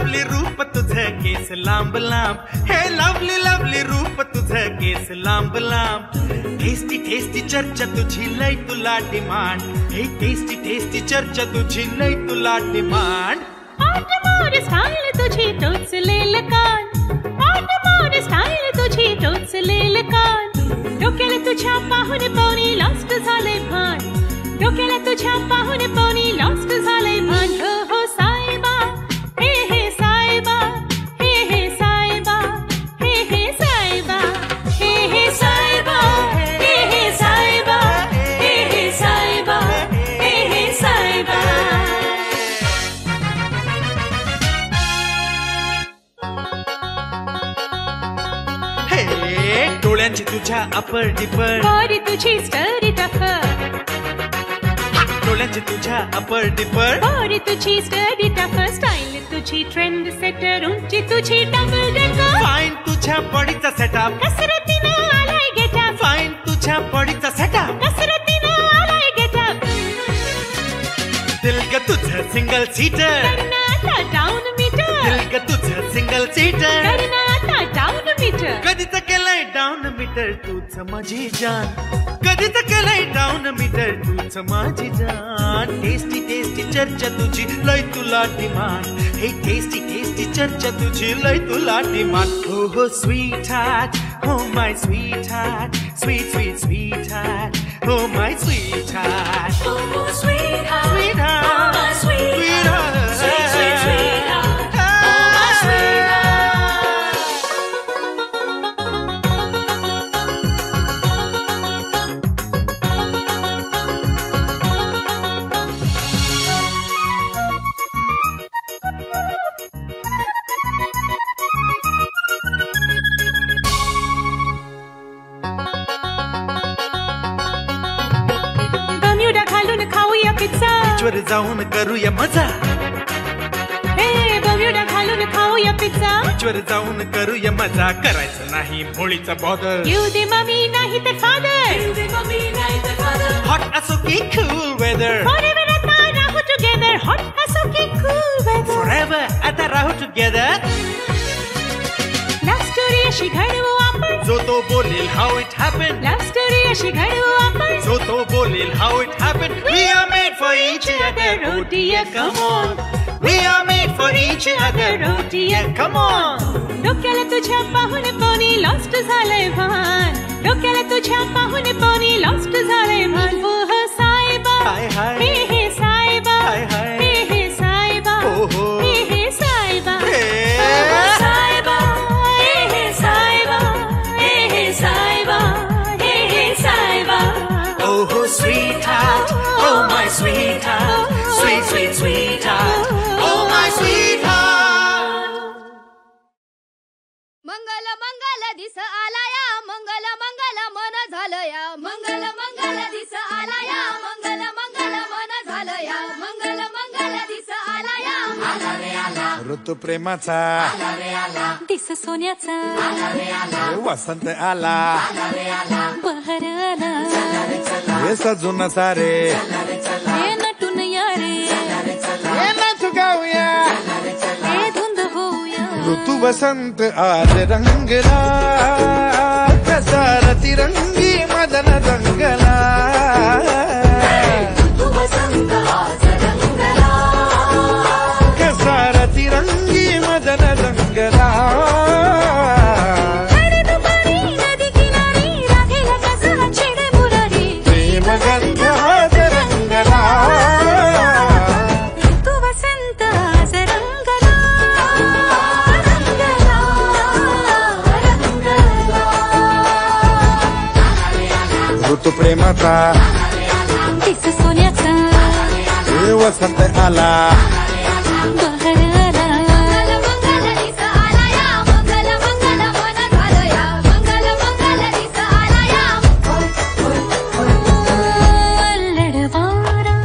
Lovely रूप तुझं केस लांब लांब, हे लवली लवली रूप तुझं केस लांब लांब. टेस्टी टेस्टी चर्चा तुझी लय तुला डिमांड, हे टेस्टी टेस्टी चर्चा तुझी लय तुला डिमांड. मोर स्टाईल तुझी टोचलेल कान, मोर स्टाईल तुझी टोचलेल कान. डोक्याला तुझ्या पाहुणे पाहुणे लॉस्ट झाले भान, डोक्याला तुझ्या पाहुणे पाहुणे लॉस्ट झाले भान. हो हो साहेबा, हे हे साहेबा, हे हे साहेबा, हे हे साहेबा, हे हे साहेबा, हे हे साहेबा, हे हे साहेबा, हे हे साहेबा. डोळ्यांची तुझ्या अपर डिपर, बॉडी तुझी स्टडी टफर, डोळ्यांची तुझ्या अपर डिपर, बॉडी तुझी स्टडी टफर. स्टाईल तुझी ट्रेंड सेटर, उंची तुझी डबल डेकर. फाईन तुझ्या बॉडीचा सेटअप, कसरतीनं आलाय गेटअप. फाईन तुझ्या बॉडीचा सेटअप, कसरतीनं आलाय गेटअप. दिल ग तुझं सिंगल सीटर, करना आता डाऊन मीटर, दिल ग तुझं सिंगल सीटर. करना आता डाऊन मीटर. कधीच केलंय डाऊन मीटर तूच माझी जान, कधीच केलंय डाऊन मीटर तूच माझी जान. टेस्टी टेस्टी चर्चा तुझी लय तुला डिमांड, हे टेस्टी टेस्टी चर्चा तुझी लय तुला डिमांड. हो हो sweetheart, oh my sweetheart, sweet sweet sweetheart, oh my sweetheart, Oh sweetheart, sweetheart, oh my sweetheart, sweet sweet sweetheart, oh my sweetheart. Bermuda घालून खाऊया pizza, बीचवर जाऊन करूया मजा, हे बम्युडा घालून खाऊया पिझ्झा. बीचवर जाऊन करूया मजा. करायचं नाही होळीचा बॉदर, येऊ दे मम्मी नाही तर फादर, येऊ दे मम्मी नाही तर फादर. हॉट असो की कूल वेदर, Forever आता राहू together, hot असो की cool weather. forever आता राहू टुगेदर. Love story अशी घडवू आपण, जो तो बोलेल how it happen, love story अशी घडवू आपण. जो तो बोलेल how it happen. We R made for each other, Oh dear, come on. वी R made for each other, Oh dear, come on. डोक्याला तुझ्या पाहुणे पाहुणे लॉस्ट झालंय भान, डोक्याला तुझ्या पाहुणे पाहुणे लॉस्ट झालंय भान. हो हो साहेबा, हाय हाय, हे हे साहेबा, हाय हाय, हे हे साहेबा, हो हो, हे हे साहेबा. हे. हो साहेबा, हे हे साहेबा, हे हे साहेबा, हे हे साहेबा. Oh oh sweetheart, oh my sweetheart, sweet sweet sweetheart, oh my sweetheart. मंगल मंगल दिस आलाया, मंगल मंगल मन झालया, मंगल मंगल दिस आलाया, मंगल मंगल मन झालया, मंगल मंगल दिस आलाया. आला रे आला ऋतू प्रेमाचा, आला रे आला दिस सोन्याचा, आला रे आला वसंत आला, आला रे आला. बहर आला, हे सजून सारे, हे नटून या रे, हे नाचू गाऊया, हे धुंद होऊया. ऋतू वसंत आज रंगला, कसा रतिरंगी मदन रंगला. तू वसंत आज रंगला, कसा रतिरंगी मदन रंगला. अरे दुपारी नदी किनारी राधेला कसा छेड मुरारी, प्रेम गंध आज रंगला. तू वसंत आज रंगला, रंगला, रंगला. ऋतू प्रेमाचा, दिस सोन्याचा, हे वसंत आला, बहर आला. मंगल मंगल दिस आलाया, मंगल मंगल मन झालया, मंगल मंगल दिस आलाया. लढवारा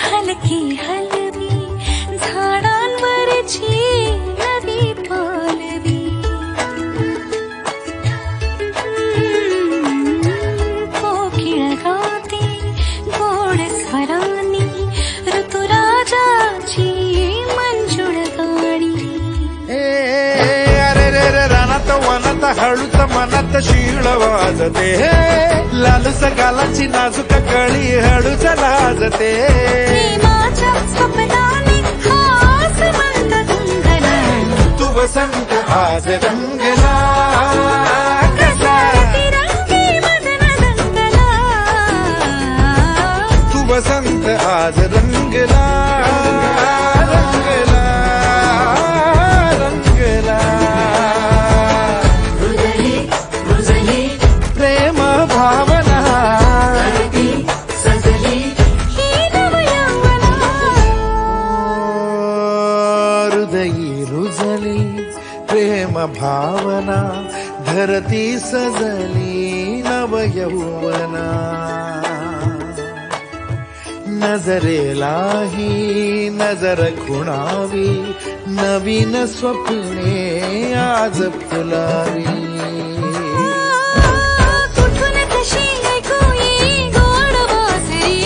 हलकी हलवी, झाडांवरची नवी पालवी. कोकिळ गाते गोड स्वरांनी, ऋतुराजाची आता हळूच मनात शीळ वाजते लालूस गालाची नाजूक कळी हळूच लाजते प्रेमाच्या स्वप्नाने हास म्हणत रंगला तू वसंत आज रंगला कसा तिरंगी मदन रंगला तू वसंत आज रंगला रंगला रंगला प्रेम भावना सजली ही नवयौवना हृदयी रुजली प्रेम भावना धरती सजली नवयौवना नजरेलाही नजर खुणावी नवीन स्वप्ने आज फुलावी कुठून कशी ऐकू येई गोड वासरी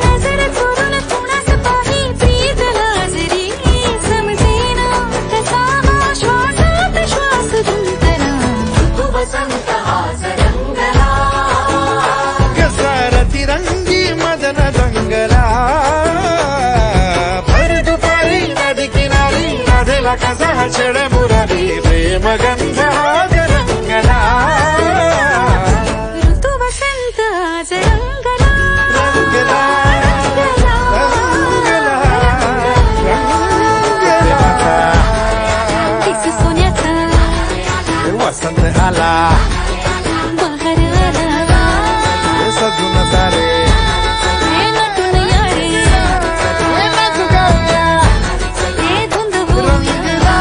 नजर चोरून कुणास पाही प्रीत लाजरी समजेना कसा हा श्वासात श्वास गुंतला तू वसंत आज रंगला कसा रतिरंगी मदन रंगला भर दुपारी नदी किनारी राधेला कसा छेड मुरारी प्रेम गंध आज रंगला ऋतू वसंत आज रंगला रंगला रंगला रंगला दिस सोन्याचा वसंत आला बहर आला सजून सारे हे नटून यारे हे धुंद होऊया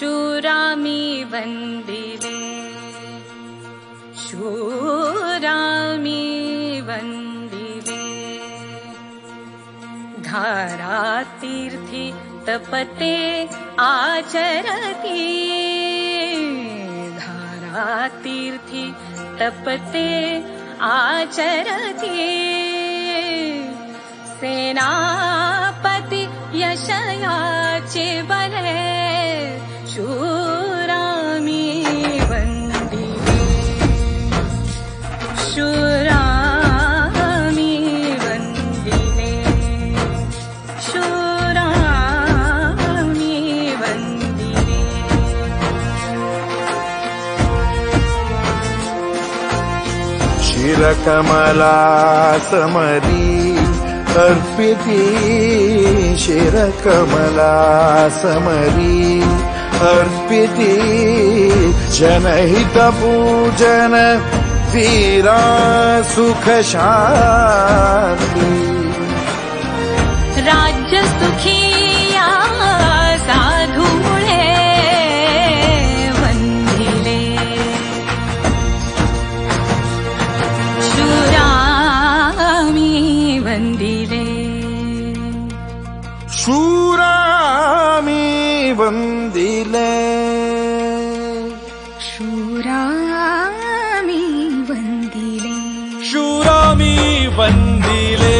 शूरामी वंदिले शूरामी वंदिले धारातीर्थी तपते आचरती धारातीर्थी तपते आचरती सेनापती यशयाचे बले शूरामी वंदिले शूरामी वंदिले शूरामी वंदिले शिरकमला समरी अर्पिती शिरकमला समरी अर्पिती जनहित पूजन वीरा सुख शांती राज्य सुखिया साधू मुळे वंदिले शूरामी वंदिले शूरामी वंदिले शूरामी वंदिले शूरामी वंदिले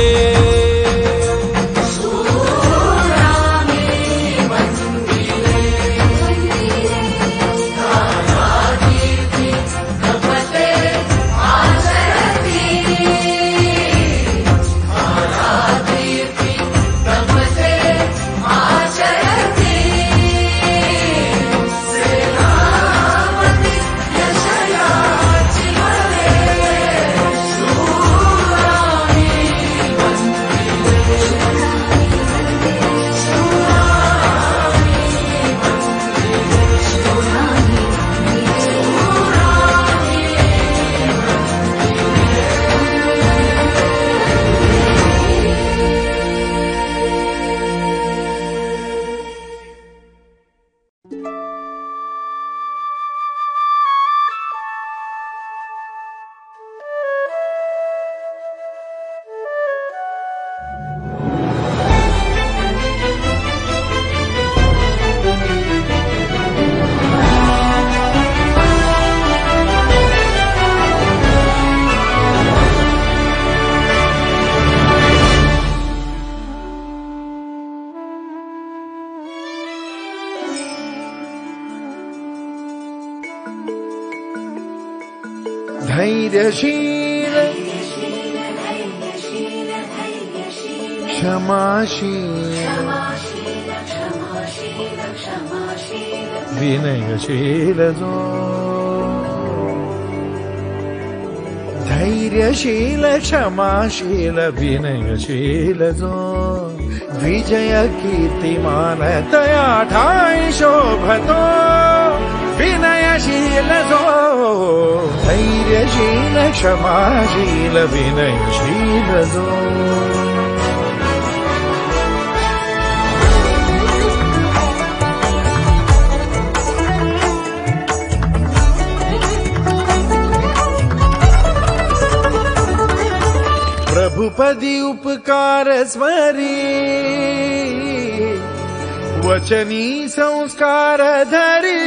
धैर्यशील क्षमाशील विनयशील जो धैर्यशील क्षमाशील विनयशील जो विजय कीर्तिमान तया ठाई शोभतो विनयशील जो धैर्यशील क्षमाशील विनयशील जो प्रभुपदी उपकार स्मरी वचनी संस्कार धरी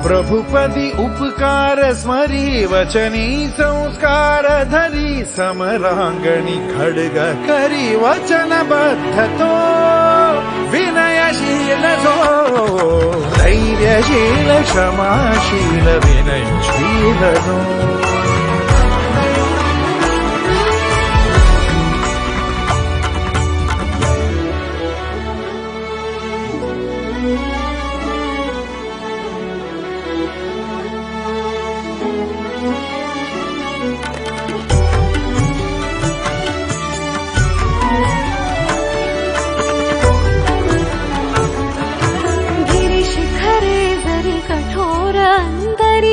प्रभुपदी उपकार स्मरी वचनी संस्कार धरी समरांगणी खड्ग करी वचनबद्ध तो विनयशील जो धैर्यशील क्षमाशील विनयशील जो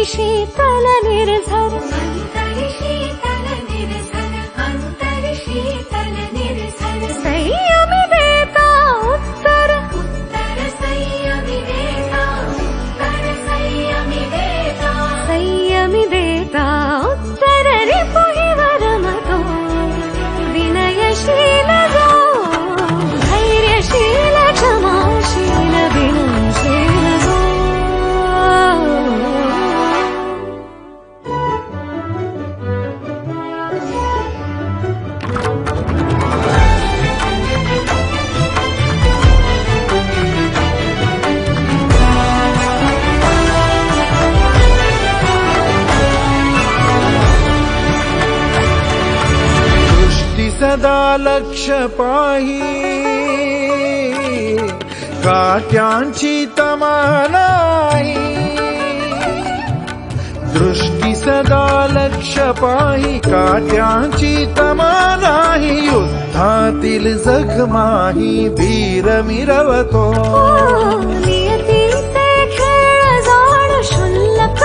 शीतल निर्झर संयमी देता उत्तर संयमी देता उत्तर रिपुहि वरमतो विनयशील जो धैर्यशील क्षमाशील विनयशील जो सदा लक्ष पाही काट्यांची तमा नाही दृष्टी सदा लक्ष पाही काट्यांची तमा नाही युद्धातील जखमाही वीर मिरवतो नियतीचे खेळ जाण शुल्लक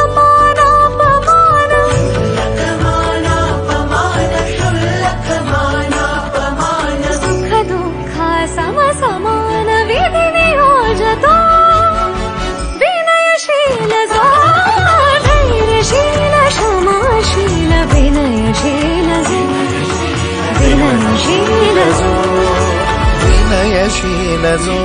समान विधि नियोजतो विनयशील जो धैर्यशील क्षमाशील विनयशील जो विनयशील जो